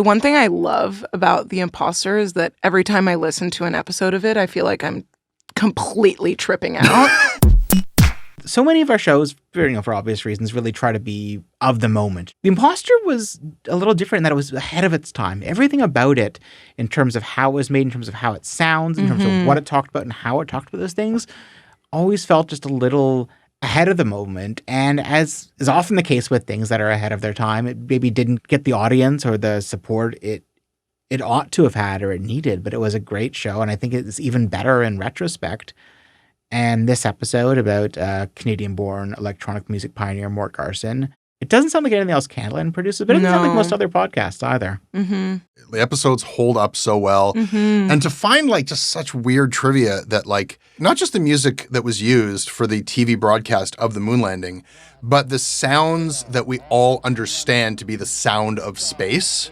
The one thing I love about The Imposter is that every time I listen to an episode of it, I feel like I'm completely tripping out. So many of our shows, for obvious reasons, really try to be of the moment. The Imposter was a little different in that it was ahead of its time. Everything about it, in terms of how it was made, in terms of how it sounds, in terms of what it talked about and how it talked about those things, always felt just a little ahead of the moment. And as is often the case with things that are ahead of their time, it maybe didn't get the audience or the support it ought to have had or it needed, but it was a great show. And I think it's even better in retrospect. And this episode about Canadian-born electronic music pioneer Mort Garson, it doesn't sound like anything else Canadaland produces, but it doesn't sound like most other podcasts either. The episodes hold up so well. And to find like just such weird trivia that like, not just the music that was used for the TV broadcast of the moon landing, but the sounds that we all understand to be the sound of space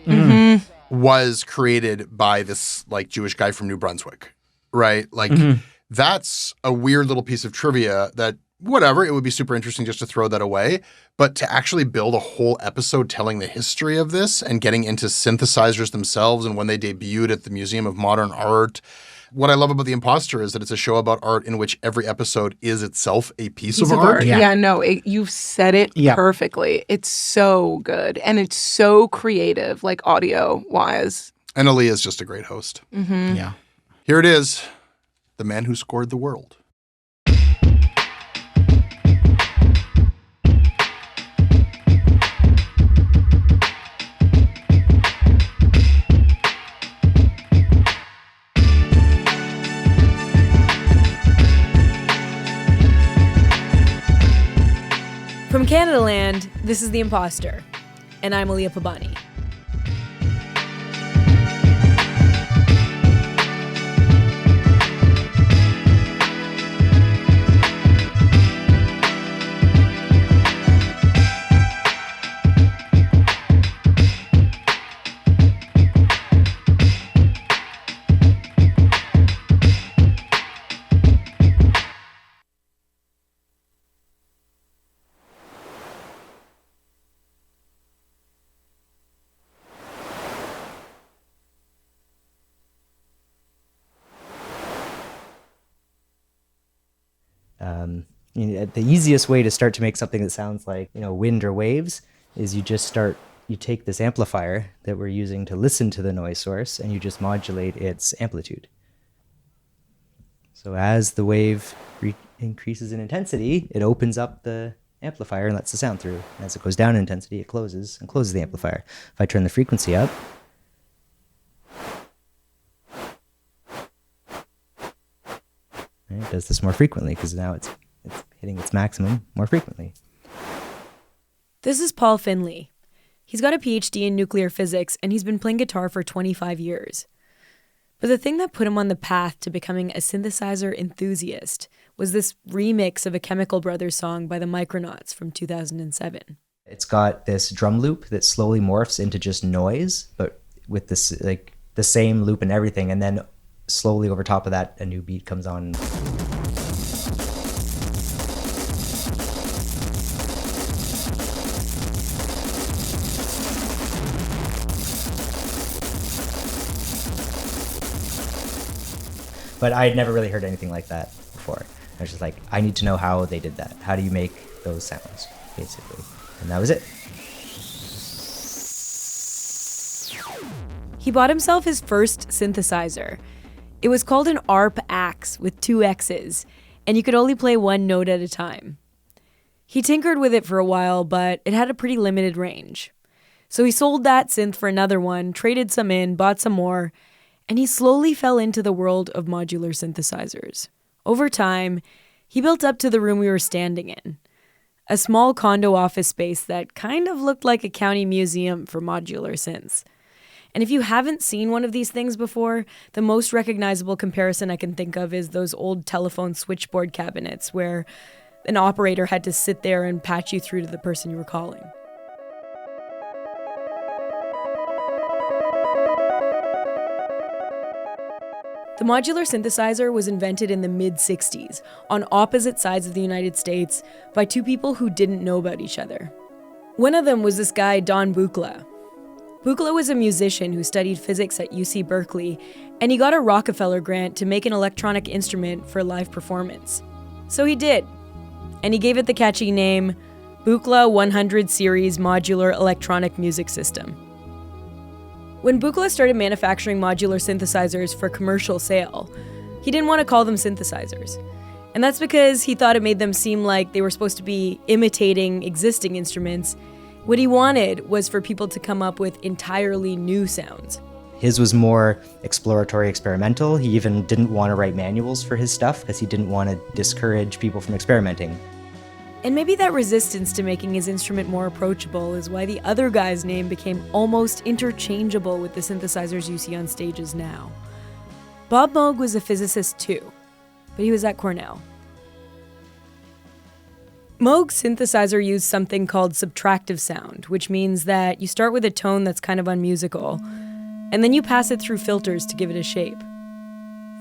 was created by this like Jewish guy from New Brunswick, right? Like that's a weird little piece of trivia that whatever, it would be super interesting just to throw that away. But to actually build a whole episode telling the history of this and getting into synthesizers themselves and when they debuted at the Museum of Modern Art. What I love about The Imposter is that it's a show about art in which every episode is itself a piece of art. You've said it perfectly. It's so good. And it's so creative, like audio-wise. And Aaliyah is just a great host. Yeah. Here it is. The Man Who Scored the World. From Canadaland, this is The Imposter, and I'm Aaliyah Pabani. The easiest way to start to make something that sounds like, wind or waves is you take this amplifier that we're using to listen to the noise source and you just modulate its amplitude. So as the wave increases in intensity, it opens up the amplifier and lets the sound through. As it goes down in intensity, it closes the amplifier. If I turn the frequency up, it does this more frequently because now it's hitting its maximum more frequently. This is Paul Finley. He's got a PhD in nuclear physics and he's been playing guitar for 25 years. But the thing that put him on the path to becoming a synthesizer enthusiast was this remix of a Chemical Brothers song by the Micronauts from 2007. It's got this drum loop that slowly morphs into just noise, but with this like the same loop and everything, and then slowly over top of that, a new beat comes on. But I had never really heard anything like that before. I was just like, I need to know how they did that. How do you make those sounds, basically? And that was it. He bought himself his first synthesizer. It was called an ARP Axe with 2 X's, and you could only play one note at a time. He tinkered with it for a while, but it had a pretty limited range. So he sold that synth for another one, traded some in, bought some more, and he slowly fell into the world of modular synthesizers. Over time, he built up to the room we were standing in, a small condo office space that kind of looked like a county museum for modular synths. And if you haven't seen one of these things before, the most recognizable comparison I can think of is those old telephone switchboard cabinets where an operator had to sit there and patch you through to the person you were calling. The modular synthesizer was invented in the mid-60s on opposite sides of the United States by 2 people who didn't know about each other. One of them was this guy, Don Buchla. Buchla was a musician who studied physics at UC Berkeley, and he got a Rockefeller grant to make an electronic instrument for live performance. So he did, and he gave it the catchy name Buchla 100 Series Modular Electronic Music System. When Buchla started manufacturing modular synthesizers for commercial sale, he didn't want to call them synthesizers. And that's because he thought it made them seem like they were supposed to be imitating existing instruments. What he wanted was for people to come up with entirely new sounds. His was more exploratory, experimental. He even didn't want to write manuals for his stuff because he didn't want to discourage people from experimenting. And maybe that resistance to making his instrument more approachable is why the other guy's name became almost interchangeable with the synthesizers you see on stages now. Bob Moog was a physicist too, but he was at Cornell. Moog's synthesizer used something called subtractive sound, which means that you start with a tone that's kind of unmusical, and then you pass it through filters to give it a shape.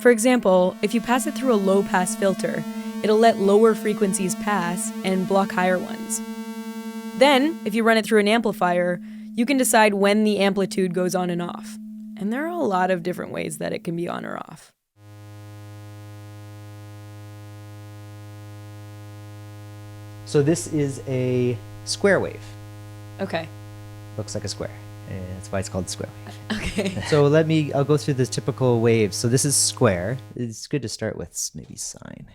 For example, if you pass it through a low-pass filter, it'll let lower frequencies pass and block higher ones. Then, if you run it through an amplifier, you can decide when the amplitude goes on and off. And there are a lot of different ways that it can be on or off. So this is a square wave. Okay. Looks like a square. And that's why it's called square wave. Okay. So I'll go through the typical waves. So this is square. It's good to start with maybe sine.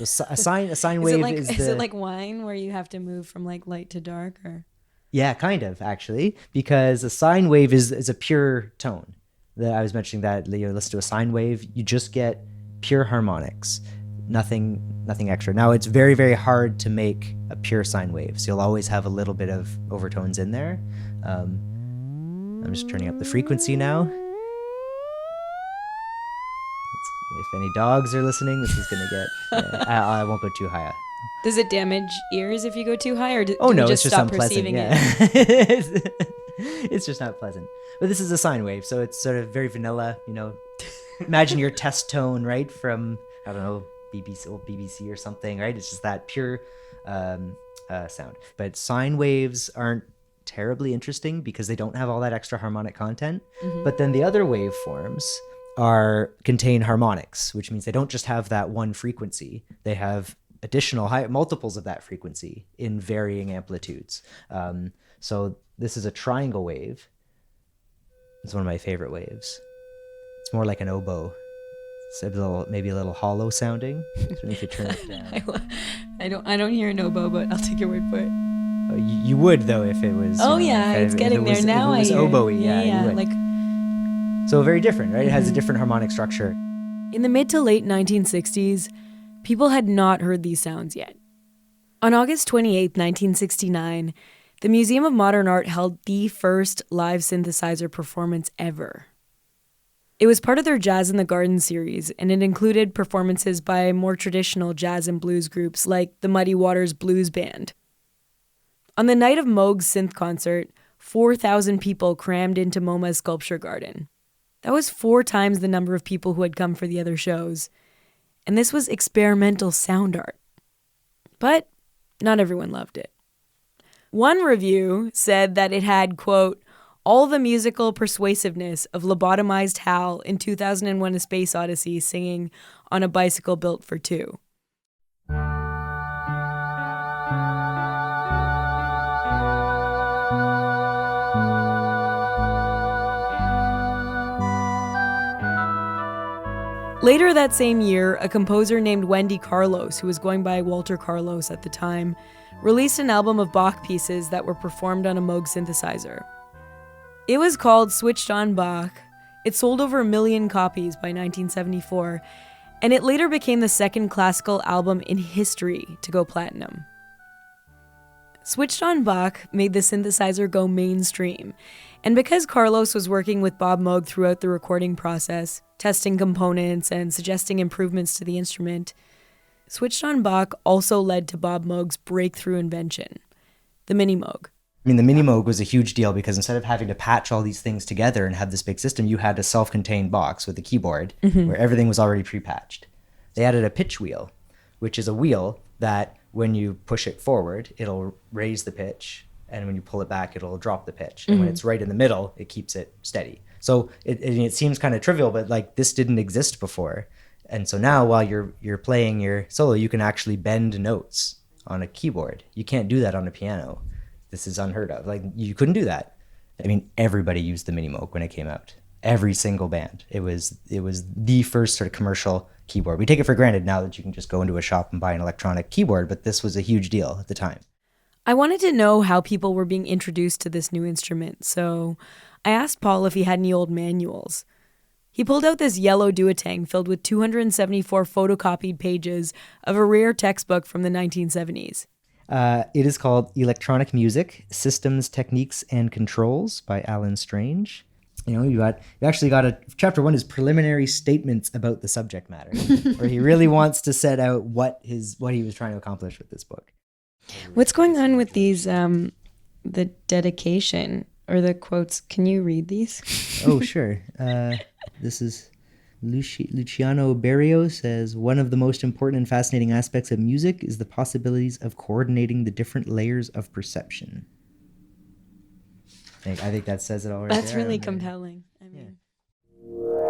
So a sine wave is it like wine where you have to move from like light to dark or? Yeah, kind of actually, because a sine wave is a pure tone. That I was mentioning that listen to a sine wave, you just get pure harmonics. Nothing extra. Now it's very, very hard to make a pure sine wave, so you'll always have a little bit of overtones in there. I'm just turning up the frequency now. If any dogs are listening, this is gonna get. I won't go too high. Does it damage ears if you go too high, or do no, we just it's just stop unpleasant. perceiving Yeah. it? It's just not pleasant. But this is a sine wave, so it's sort of very vanilla. Imagine your test tone, right, from I don't know. BBC or something, right? It's just that pure sound. But sine waves aren't terribly interesting because they don't have all that extra harmonic content. Mm-hmm. But then the other waveforms contain harmonics, which means they don't just have that one frequency. They have additional multiples of that frequency in varying amplitudes. So this is a triangle wave. It's one of my favorite waves. It's more like an oboe. It's maybe a little hollow sounding. So if you turn it down. I don't hear an oboe, but I'll take your word for it. Oh, you would though if it was. It's getting there now. If it was oboe-y, yeah, you would. So very different, right? It has a different harmonic structure. In the mid to late 1960s, people had not heard these sounds yet. On August 28, 1969, the Museum of Modern Art held the first live synthesizer performance ever. It was part of their Jazz in the Garden series, and it included performances by more traditional jazz and blues groups like the Muddy Waters Blues Band. On the night of Moog's synth concert, 4,000 people crammed into MoMA's Sculpture Garden. That was 4 times the number of people who had come for the other shows. And this was experimental sound art. But not everyone loved it. One review said that it had, quote, all the musical persuasiveness of lobotomized Hal in 2001: A Space Odyssey singing on a bicycle built for 2. Later that same year, a composer named Wendy Carlos, who was going by Walter Carlos at the time, released an album of Bach pieces that were performed on a Moog synthesizer. It was called Switched on Bach. It sold over 1 million copies by 1974, and it later became the second classical album in history to go platinum. Switched on Bach made the synthesizer go mainstream, and because Carlos was working with Bob Moog throughout the recording process, testing components and suggesting improvements to the instrument, Switched on Bach also led to Bob Moog's breakthrough invention, the Mini Moog. I mean, the Mini Moog was a huge deal because instead of having to patch all these things together and have this big system, you had a self-contained box with a keyboard where everything was already pre-patched. They added a pitch wheel, which is a wheel that when you push it forward, it'll raise the pitch, And when you pull it back, it'll drop the pitch. And when it's right in the middle, it keeps it steady. So it seems kind of trivial, but like this didn't exist before. And so now while you're playing your solo, you can actually bend notes on a keyboard. You can't do that on a piano. This is unheard of. Like, you couldn't do that. I mean, everybody used the Mini Moog when it came out. Every single band. It was the first sort of commercial keyboard. We take it for granted now that you can just go into a shop and buy an electronic keyboard, but this was a huge deal at the time. I wanted to know how people were being introduced to this new instrument, so I asked Paul if he had any old manuals. He pulled out this yellow duotang filled with 274 photocopied pages of a rare textbook from the 1970s. It is called Electronic Music, Systems, Techniques, and Controls by Alan Strange. You actually got chapter 1 is preliminary statements about the subject matter, where he really wants to set out what he was trying to accomplish with this book. What's going on with these, the dedication or the quotes? Can you read these? Oh, sure. This is Luciano Berio says, one of the most important and fascinating aspects of music is the possibilities of coordinating the different layers of perception. I think that says it all right. That's there. really compelling. I mean. Yeah.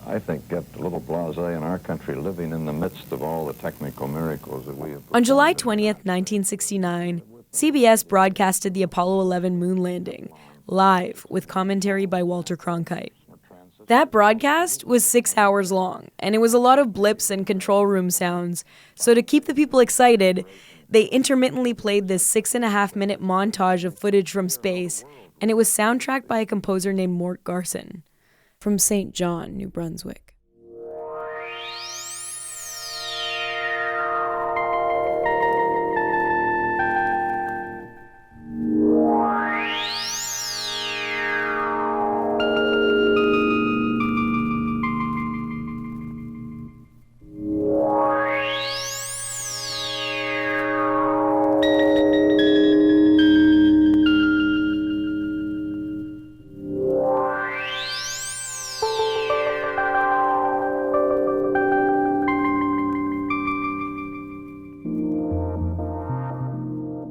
I think, get a little blasé in our country, living in the midst of all the technical miracles that we have. On July 20th, 1969, CBS broadcasted the Apollo 11 moon landing, live with commentary by Walter Cronkite. That broadcast was 6 hours long, and it was a lot of blips and control room sounds. So to keep the people excited, they intermittently played this 6.5-minute montage of footage from space, and it was soundtracked by a composer named Mort Garson from St. John, New Brunswick.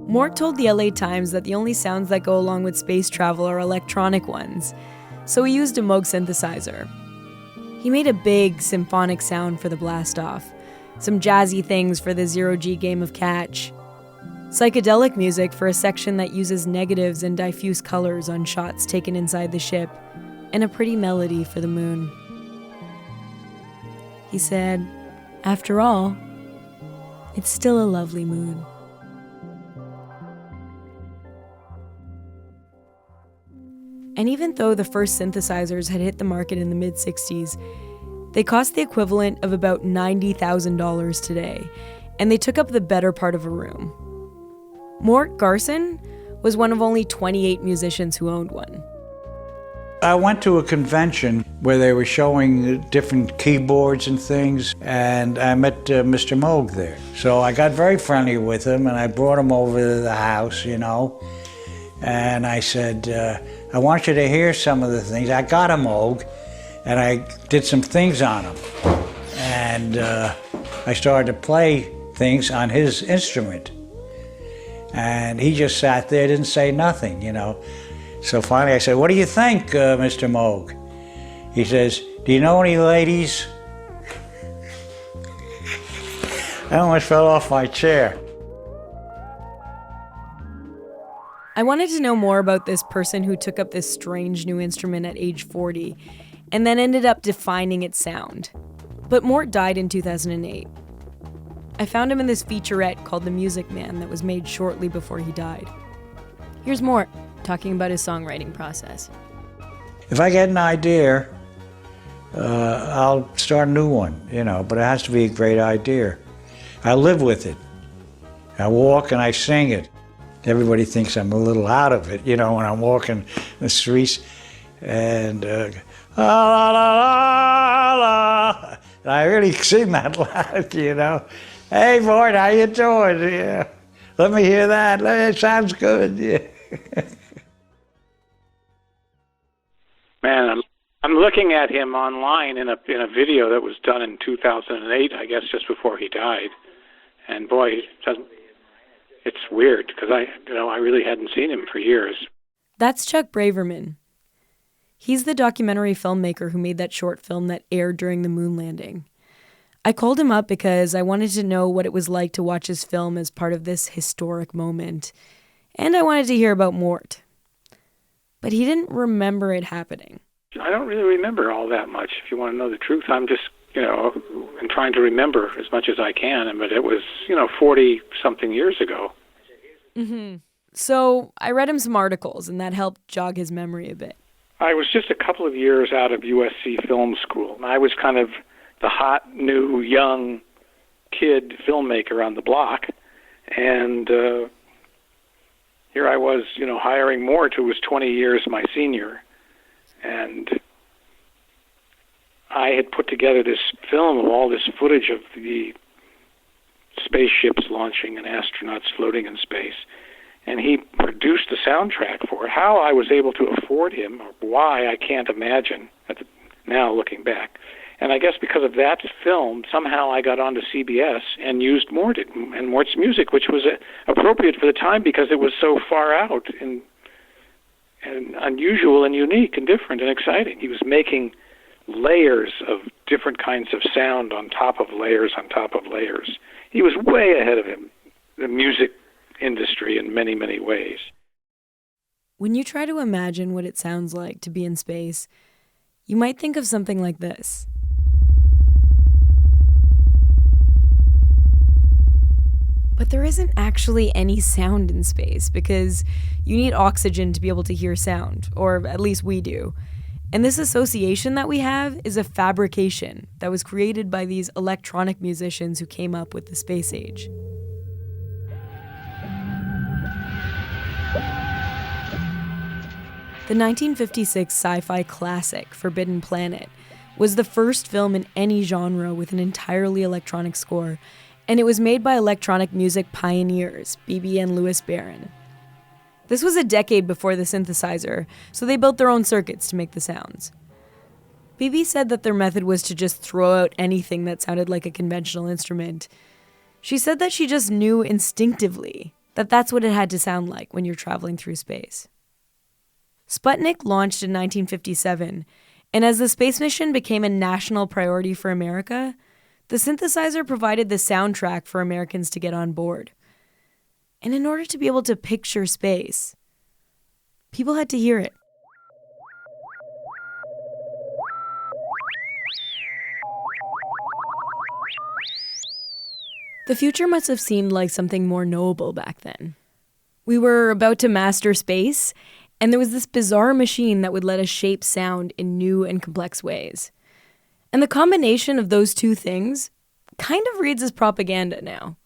Mort told the LA Times that the only sounds that go along with space travel are electronic ones, so he used a Moog synthesizer. He made a big symphonic sound for the blast-off, some jazzy things for the zero-G game of catch, psychedelic music for a section that uses negatives and diffuse colors on shots taken inside the ship, and a pretty melody for the moon. He said, "After all, it's still a lovely moon." And even though the first synthesizers had hit the market in the mid-60s, they cost the equivalent of about $90,000 today, and they took up the better part of a room. Mort Garson was one of only 28 musicians who owned one. I went to a convention where they were showing different keyboards and things, and I met Mr. Moog there. So I got very friendly with him, and I brought him over to the house, and I said, I want you to hear some of the things. I got a Moog, and I did some things on him. And I started to play things on his instrument. And he just sat there, didn't say nothing, So finally I said, what do you think, Mr. Moog? He says, do you know any ladies? I almost fell off my chair. I wanted to know more about this person who took up this strange new instrument at age 40 and then ended up defining its sound. But Mort died in 2008. I found him in this featurette called The Music Man that was made shortly before he died. Here's Mort talking about his songwriting process. If I get an idea, I'll start a new one, but it has to be a great idea. I live with it. I walk and I sing it. Everybody thinks I'm a little out of it, when I'm walking the streets. and la la la la. And I really sing that loud, you know. Hey, Mort, how you doing? Yeah. Let me hear that. It sounds good. Yeah. Man, I'm looking at him online in a video that was done in 2008, I guess, just before he died. And boy, it's weird because I really hadn't seen him for years. That's Chuck Braverman. He's the documentary filmmaker who made that short film that aired during the moon landing. I called him up because I wanted to know what it was like to watch his film as part of this historic moment. And I wanted to hear about Mort. But he didn't remember it happening. I don't really remember all that much, if you want to know the truth. I'm just, I'm trying to remember as much as I can. But it was, 40-something years ago. Mm-hmm. So I read him some articles, and that helped jog his memory a bit. I was just a couple of years out of USC Film School. I was kind of the hot, new, young kid filmmaker on the block. And here I was, hiring Mort, who was 20 years my senior. And I had put together this film of all this footage of the spaceships launching and astronauts floating in space. And he produced the soundtrack for it. How I was able to afford him, or why, I can't imagine now looking back. And I guess because of that film, somehow I got onto CBS and used Mort and Mort's music, which was appropriate for the time because it was so far out and unusual and unique and different and exciting. He was making layers of different kinds of sound on top of layers on top of layers. He was way ahead of the music industry in many, many ways. When you try to imagine what it sounds like to be in space, you might think of something like this. But there isn't actually any sound in space because you need oxygen to be able to hear sound, or at least we do. And this association that we have is a fabrication that was created by these electronic musicians who came up with the space age. The 1956 sci-fi classic, Forbidden Planet, was the first film in any genre with an entirely electronic score, and it was made by electronic music pioneers, Beebe and Louis Barron. This was a decade before the synthesizer, so they built their own circuits to make the sounds. Beebe said that their method was to just throw out anything that sounded like a conventional instrument. She said that she just knew instinctively that that's what it had to sound like when you're traveling through space. Sputnik launched in 1957, and as the space mission became a national priority for America, the synthesizer provided the soundtrack for Americans to get on board. And in order to be able to picture space, people had to hear it. The future must have seemed like something more knowable back then. We were about to master space, and there was this bizarre machine that would let us shape sound in new and complex ways. And the combination of those two things kind of reads as propaganda now.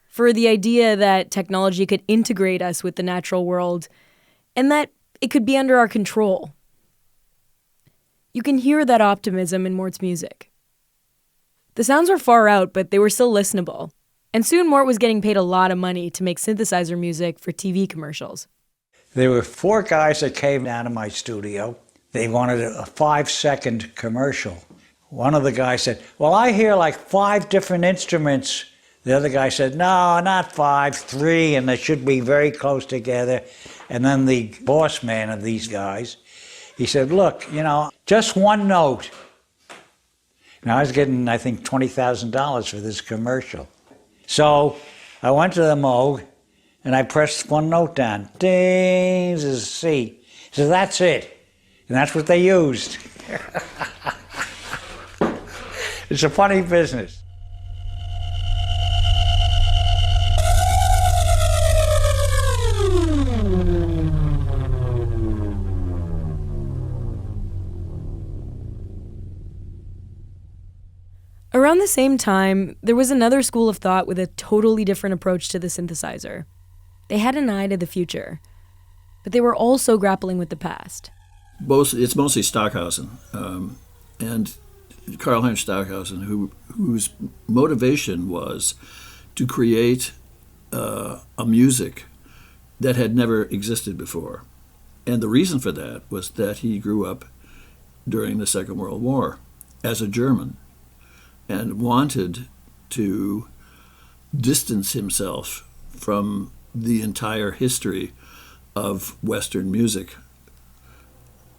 For the idea that technology could integrate us with the natural world and that it could be under our control. You can hear that optimism in Mort's music. The sounds were far out, but they were still listenable. And soon Mort was getting paid a lot of money to make synthesizer music for TV commercials. There were 4 guys that came down to my studio. They wanted a 5-second commercial. One of the guys said, well, I hear like 5 different instruments. The other guy said, no, not 5, 3, and they should be very close together. And then the boss man of these guys, he said, look, just one note. And I was getting, I think, $20,000 for this commercial. So I went to the Moog, and I pressed one note down. Ding, this is C. He said, that's it. And that's what they used. It's a funny business. Around the same time, there was another school of thought with a totally different approach to the synthesizer. They had an eye to the future, but they were also grappling with the past. It's mostly Stockhausen, and Karl-Heinz Stockhausen, whose motivation was to create a music that had never existed before. And the reason for that was that he grew up during the Second World War as a German and wanted to distance himself from the entire history of Western music.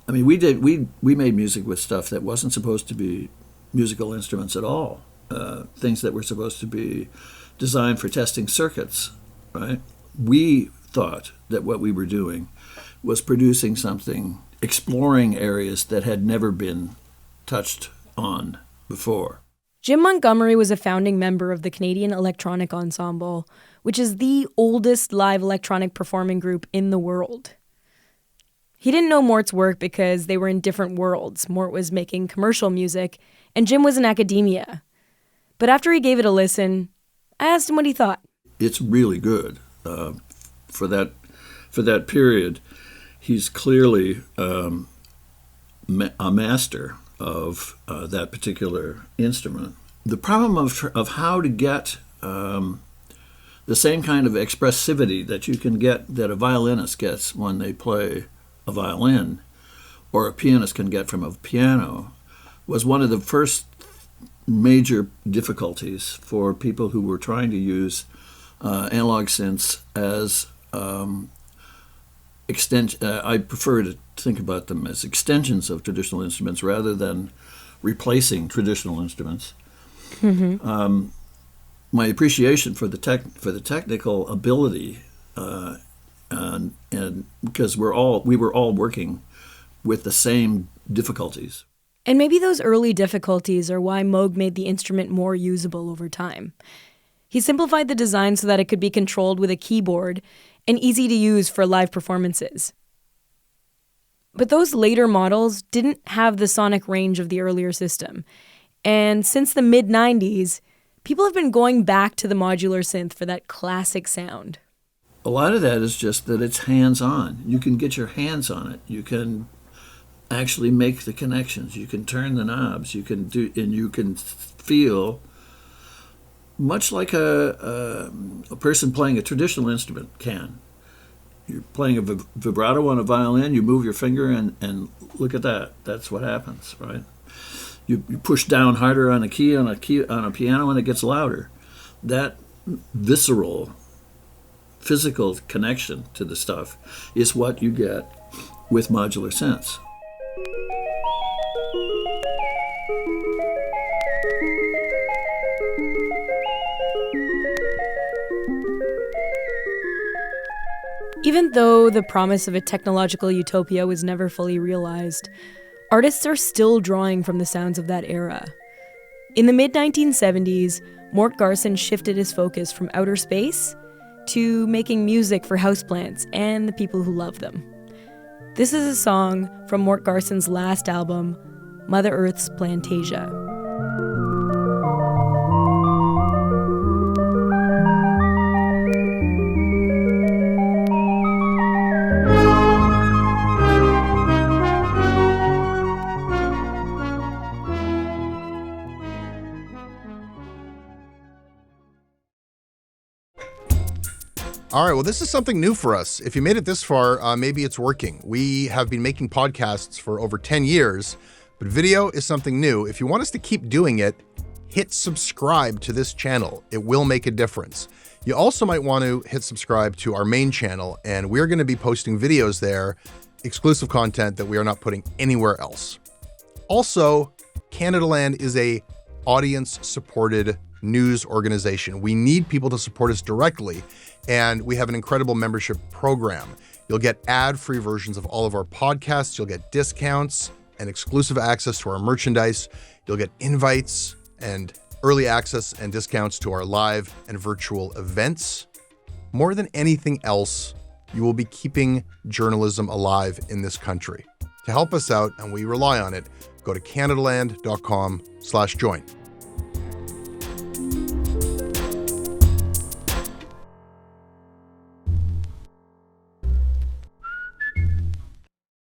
I mean, we made music with stuff that wasn't supposed to be musical instruments at all, things that were supposed to be designed for testing circuits, right? We thought that what we were doing was producing something, exploring areas that had never been touched on before. Jim Montgomery was a founding member of the Canadian Electronic Ensemble, which is the oldest live electronic performing group in the world. He didn't know Mort's work because they were in different worlds. Mort was making commercial music, and Jim was in academia. But after he gave it a listen, I asked him what he thought. It's really good. For that period, he's clearly a master of that particular instrument. The problem of how to get the same kind of expressivity that you can get, that a violinist gets when they play a violin, or a pianist can get from a piano, was one of the first major difficulties for people who were trying to use analog synths as I prefer to think about them as extensions of traditional instruments rather than replacing traditional instruments. Mm-hmm. My appreciation for the technical ability, and because we were all working with the same difficulties. And maybe those early difficulties are why Moog made the instrument more usable over time. He simplified the design so that it could be controlled with a keyboard and easy to use for live performances. But those later models didn't have the sonic range of the earlier system. And since the mid-90s, people have been going back to the modular synth for that classic sound. A lot of that is just that it's hands-on. You can get your hands on it. You can actually make the connections. You can turn the knobs. You can feel much like a person playing a traditional instrument can. You're playing a vibrato on a violin, you move your finger and look at that. That's what happens, right? You push down harder on a key on a piano and it gets louder. That visceral, physical connection to the stuff is what you get with modular synths. Even though the promise of a technological utopia was never fully realized, artists are still drawing from the sounds of that era. In the mid-1970s, Mort Garson shifted his focus from outer space to making music for houseplants and the people who love them. This is a song from Mort Garson's last album, Mother Earth's Plantasia. All right, well, this is something new for us. If you made it this far, maybe it's working. We have been making podcasts for over 10 years, but video is something new. If you want us to keep doing it, hit subscribe to this channel. It will make a difference. You also might want to hit subscribe to our main channel, and we're going to be posting videos there, exclusive content that we are not putting anywhere else. Also, Canadaland is a audience-supported news organization. We need people to support us directly, and we have an incredible membership program. You'll get ad-free versions of all of our podcasts. You'll get discounts and exclusive access to our merchandise. You'll get invites and early access and discounts to our live and virtual events. More than anything else, you will be keeping journalism alive in this country. To help us out, and we rely on it, go to canadaland.com/join.